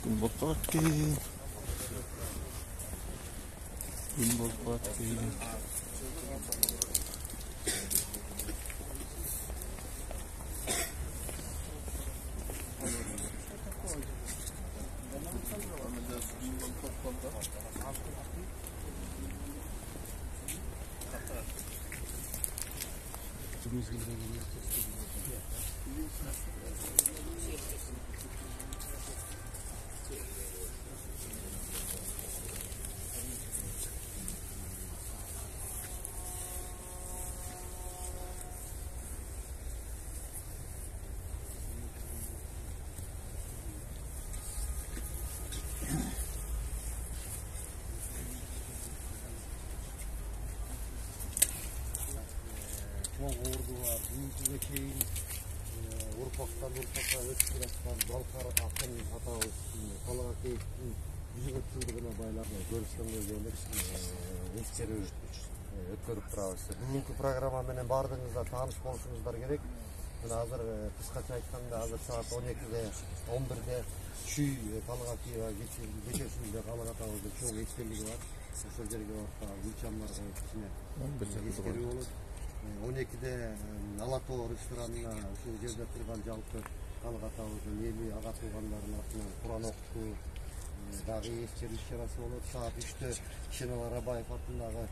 Kumbapati. Kumbapati. Ordular, büyük şeyin Urpak'tan Urpak'a ötürükten Balkar akın hatalı Kalağa Keyif'in 100 yılına baylarına görüşkenler gelir eskeri ötkörüp turabыз. Bugünkü programma менен бардыгыңызга тааныш болушуңуздар керек. Мына азыр кыскача айтканда азыр саат 12-де 11-де Чүй Калыга Кийга кечүүсүндө Калыга табызда чоң эстелиги бар. Ошол жерге барып гүлчамдарга кичине эскерүү болот. 12-де Алатоо ресторанына ушул жерде турган жалпы Калыга табыздын эли ага туугандарынын атынан Куран окутуу дагы эскерүү иш-чарасы болот. Саат 3-те Шенал Арабаев атындагы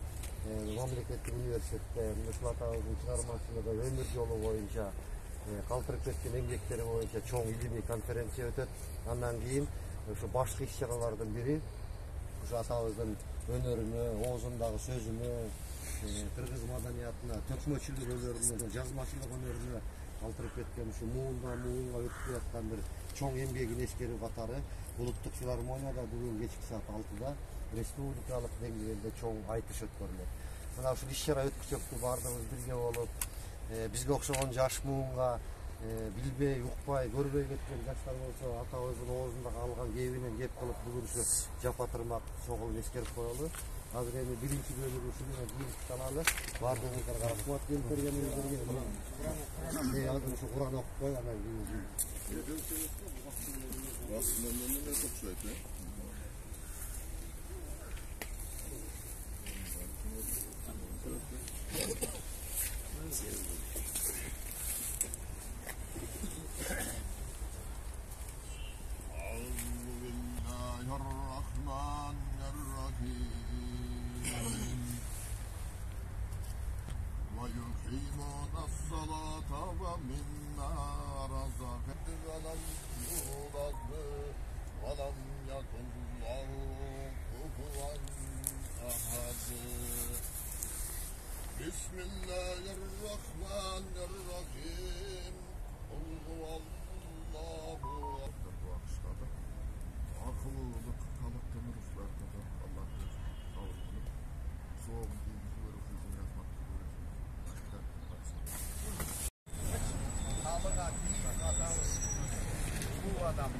мамлекеттик университетте ушул атабыздын чыгармачылыгы өмүр жолу боюнча калтырып кеткен эмгектери боюнча чоң илимий конференция өтөт. Андан кийин ушу башкы иш-чаралардын бири ушу атабыздын өнөрүнө, оозундагы сөзүнө, кыргыз маданиятына, төкмөчүлүк өнөрүнө, жазмачылык өнөрүнө калтырып кеткен ушу муунга өтүп жаткан бир чоң эмгегин эскерүү катары улуттук филармонияда бүгүн кечки саат 6-да республикалык деңгээлде чоң айтыш өткөрүлөт. Мына ушул иш-чара өткүчөктү бардыгыбыз бирге болуп, бизге окшогон жаш муунга билбей, укпай, көрбөй кеткен жаштар болсо атабыздын оозунда калган кебинен кеп кылып бүгүн ушу жапатырмак чогулуп эскерип коелу. Азыр эми биринчи бөлүгү ушул менен кийинип калалы. Бардыгыңыздарга рахмат келип бергениңиздерге. Азыр ушу Куран окуп кой, анан кийин Bismillahirrahmanirrahim. Allahu akıllılık kalıptan ruhlarda da Allah kavurdu. Soğuk bilgi öğretim yapmak bu adam